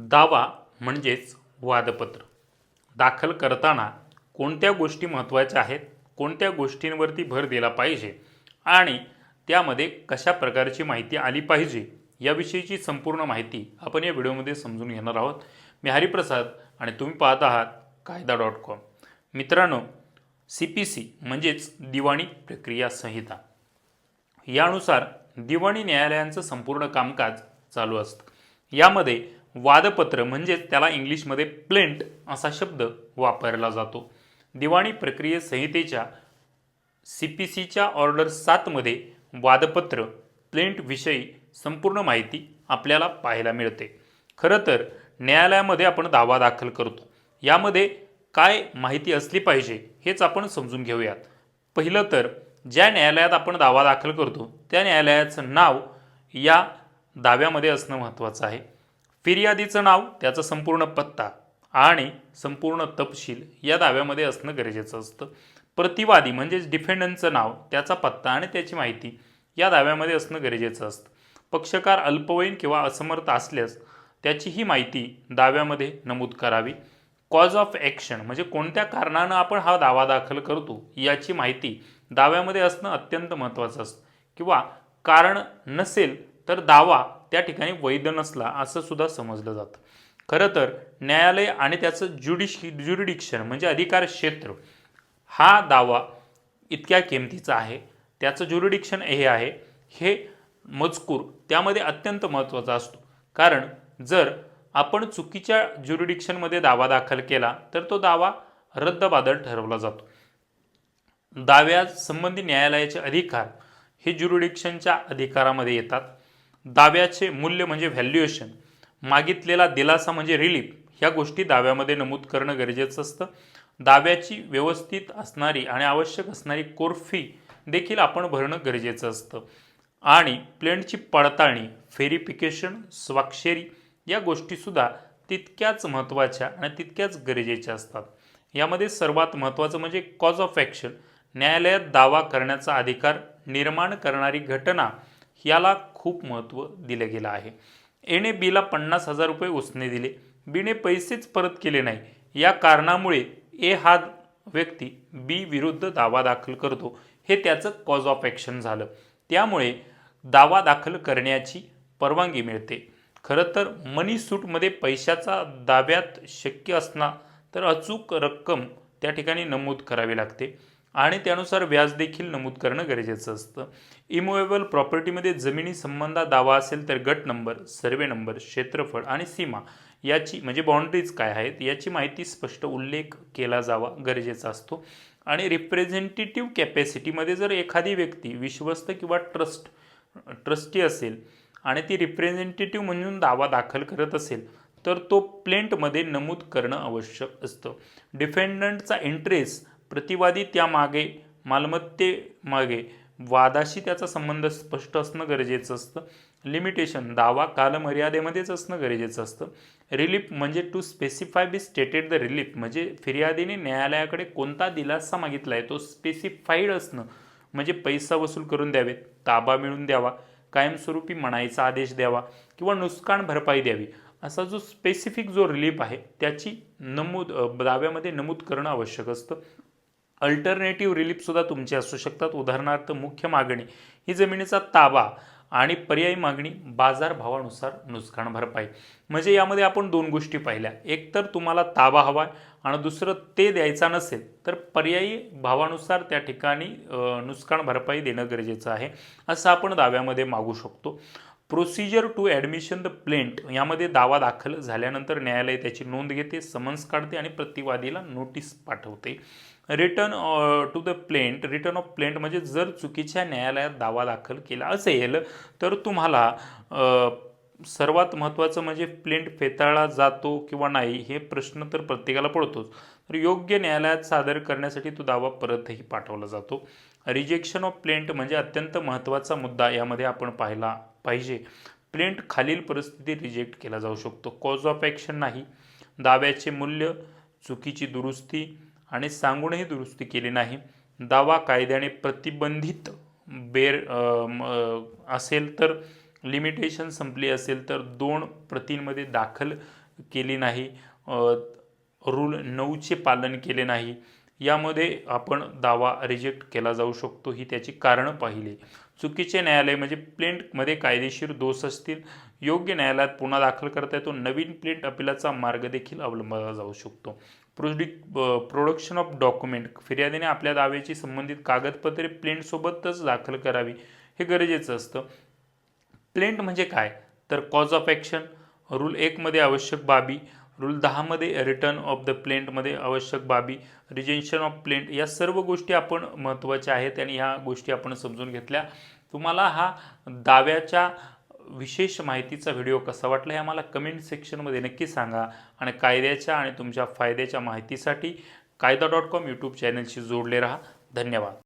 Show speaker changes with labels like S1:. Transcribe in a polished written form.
S1: दावा म्हणजेच वादपत्र दाखल करताना कोणत्या गोष्टी महत्त्वाच्या आहेत, कोणत्या गोष्टींवरती भर दिला पाहिजे आणि त्यामध्ये कशा प्रकारची माहिती आली पाहिजे याविषयीची संपूर्ण माहिती आपण या व्हिडिओमध्ये समजून घेणार आहोत. मी हरिप्रसाद आणि तुम्ही पाहत आहात कायदा.com. मित्रांनो, CPC म्हणजेच दिवाणी प्रक्रिया संहिता यानुसार दिवाणी न्यायालयांचं संपूर्ण कामकाज चालू असतं. यामध्ये वादपत्र म्हणजेच त्याला इंग्लिशमध्ये प्लेंट असा शब्द वापरला जातो. दिवाणी प्रक्रिया संहितेच्या CPCच्या ऑर्डर 7 मध्ये वादपत्र प्लेंट विषयी संपूर्ण माहिती आपल्याला पाहायला मिळते. खरं तर न्यायालयामध्ये आपण दावा दाखल करतो, यामध्ये काय माहिती असली पाहिजे हेच आपण समजून घेऊयात. पहिलं तर ज्या न्यायालयात आपण दावा दाखल करतो त्या न्यायालयाचं नाव या दाव्यामध्ये असणं महत्त्वाचं आहे. फिर्यादीचं नाव, त्याचा संपूर्ण पत्ता आणि संपूर्ण तपशील या दाव्यामध्ये असणं गरजेचं असतं. प्रतिवादी म्हणजेच डिफेंडंटचं नाव, त्याचा पत्ता आणि त्याची माहिती या दाव्यामध्ये असणं गरजेचं असतं. पक्षकार अल्पवयीन किंवा असमर्थ असल्यास त्याची ही माहिती दाव्यामध्ये नमूद करावी. कॉज ऑफ ॲक्शन म्हणजे कोणत्या कारणानं आपण हा दावा दाखल करतो याची माहिती दाव्यामध्ये असणं अत्यंत महत्त्वाचं असतं. किंवा कारण नसेल तर दावा त्या ठिकाणी वैध नसला असं सुद्धा समजलं जातं. खरं तर न्यायालय आणि त्याचं ज्युरिडिक्शन म्हणजे अधिकार क्षेत्र हा दावा इतक्या किमतीचा आहे, त्याचं ज्युरिडिक्शन हे आहे, हे मजकूर त्यामध्ये अत्यंत महत्त्वाचा असतो. कारण जर आपण चुकीच्या ज्युरिडिक्शनमध्ये दावा दाखल केला तर तो दावा रद्दबातल ठरवला जातो. दाव्यासंबंधी न्यायालयाचे अधिकार हे ज्युरिडिक्शनच्या अधिकारामध्ये येतात. दाव्याचे मूल्य म्हणजे व्हॅल्युएशन, मागितलेला दिलासा म्हणजे रिलीफ, ह्या गोष्टी दाव्यामध्ये नमूद करणं गरजेचं असतं. दाव्याची व्यवस्थित असणारी आणि आवश्यक असणारी कोर्ट फी देखील आपण भरणं गरजेचं असतं. आणि प्लेंटची पडताळणी, व्हेरिफिकेशन, स्वाक्षरी या गोष्टीसुद्धा तितक्याच महत्त्वाच्या आणि तितक्याच गरजेच्या असतात. यामध्ये सर्वात महत्त्वाचं म्हणजे कॉज ऑफ ॲक्शन, न्यायालयात दावा करण्याचा अधिकार निर्माण करणारी घटना, याला खूप महत्त्व दिलं गेलं आहे. एने बीला 50,000 रुपये उसने दिले, बीने पैसेच परत केले नाही, या कारणामुळे ए हा व्यक्ती बी विरुद्ध दावा दाखल करतो, हे त्याचं कॉज ऑफ ॲक्शन झालं. त्यामुळे दावा दाखल करण्याची परवानगी मिळते. खरं तर मनी सूटमध्ये पैशाचा दाव्यात शक्य असणार तर अचूक रक्कम त्या ठिकाणी नमूद करावी लागते आणि त्यानुसार व्याज देखील नमूद करणं गरजेचं असतं. इमूवेबल प्रॉपर्टीमध्ये जमिनी संबंधात दावा असेल तर गट नंबर, सर्वे नंबर, क्षेत्रफळ आणि सीमा याची म्हणजे बाउंड्रीज काय आहेत याची माहिती स्पष्ट उल्लेख केला जावा गरजेचा असतो. आणि रिप्रेझेंटेटिव्ह कॅपॅसिटीमध्ये जर एखादी व्यक्ती विश्वस्त किंवा ट्रस्टी असेल आणि ती रिप्रेझेंटेटिव्ह म्हणून दावा दाखल करत असेल तर तो प्लेंटमध्ये नमूद करणं आवश्यक असतं. डिफेंडंटचा इंटरेस्ट, प्रतिवादी त्यामागे, मालमत्तेमागे, वादाशी त्याचा संबंध स्पष्ट असणं गरजेचं असतं. लिमिटेशन, दावा कालमर्यादेमध्येच असणं गरजेचं असतं. रिलीफ म्हणजे to specify be stated the relief म्हणजे फिर्यादीने न्यायालयाकडे कोणता दिलासा मागितला आहे तो स्पेसिफाईड असणं, म्हणजे पैसा वसूल करून द्यावेत, ताबा मिळवून द्यावा, कायमस्वरूपी मनाईचा आदेश द्यावा किंवा नुकसान भरपाई द्यावी, असा जो स्पेसिफिक जो रिलीफ आहे त्याची दाव्यामध्ये नमूद करणं आवश्यक असतं. अल्टरनेटिव्ह रिलीफसुद्धा तुमचे असू शकतात. उदाहरणार्थ मुख्य मागणी ही जमिनीचा ताबा आणि पर्यायी मागणी बाजारभावानुसार नुकसान भरपाई. म्हणजे यामध्ये आपण दोन गोष्टी पाहिल्या, एक तर तुम्हाला ताबा हवा आहे आणि दुसरं ते द्यायचा नसेल तर पर्यायी भावानुसार त्या ठिकाणी नुकसान भरपाई देणं गरजेचं आहे, असं आपण दाव्यामध्ये मागू शकतो. Procedure to admission the plaint, यामध्ये दावा दाखल झाल्यानंतर न्यायालय त्याची नोंद घेते, समन्स काढते आणि प्रतिवादीला नोटीस पाठवते. Return to the plaint, return of plaint म्हणजे जर चुकीच्या न्यायालयात दावा दाखल केला असेल तर तुम्हाला सर्वात महत्त्वाचं म्हणजे प्लेंट फेटाळला जातो किंवा नाही हे प्रश्न तर प्रत्येकाला पडतोच, तर योग्य न्यायालयात सादर करण्यासाठी तो दावा परतही पाठवला जातो. रिजेक्शन ऑफ प्लेंट म्हणजे अत्यंत महत्त्वाचा मुद्दा यामध्ये आपण पाहिला पाहिजे. प्लेंट खालील परिस्थितीत रिजेक्ट केला जाऊ शकतो: कॉज ऑफ ॲक्शन नाही, दाव्याचे मूल्य, चुकीची दुरुस्ती आणि सांगूनही दुरुस्ती केली नाही, दावा कायद्याने प्रतिबंधित असेल तर, लिमिटेशन संपली असेल तर, 2 प्रतींमध्ये दाखल केली नाही, रूल 9चे पालन केले नाही, यामध्ये आपण दावा रिजेक्ट केला जाऊ शकतो. ही त्याची कारणं पाहिली. चुकीचे न्यायालय म्हणजे प्लेंटमध्ये कायदेशीर दोष असतील, योग्य न्यायालयात पुन्हा दाखल करता येतो. नवीन प्लेंट अपीलाचा मार्ग देखील अवलंबला जाऊ शकतो. प्रोडक्शन ऑफ डॉक्युमेंट, फिर्यादीने आपल्या दाव्याची संबंधित कागदपत्रे प्लेंटसोबतच दाखल करावी, हे गरजेचं असतं. प्लेंट म्हणजे काय, तर कॉज ऑफ ॲक्शन, रूल 1 मध्ये आवश्यक बाबी, रूल 10 मध्ये रिटर्न ऑफ द प्लेंटमध्ये आवश्यक बाबी, रिजेक्शन ऑफ प्लेंट, या सर्व गोष्टी आपण महत्त्वाच्या आहेत आणि ह्या गोष्टी आपण समजून घेतल्या. तुम्हाला हा दाव्याच्या विशेष माहितीचा व्हिडिओ कसा वाटला हे आम्हाला कमेंट सेक्शनमध्ये नक्की सांगा. आणि कायद्याच्या आणि तुमच्या फायद्याच्या माहितीसाठी कायदा.com यूट्यूब चॅनलशी जोडले राहा. धन्यवाद.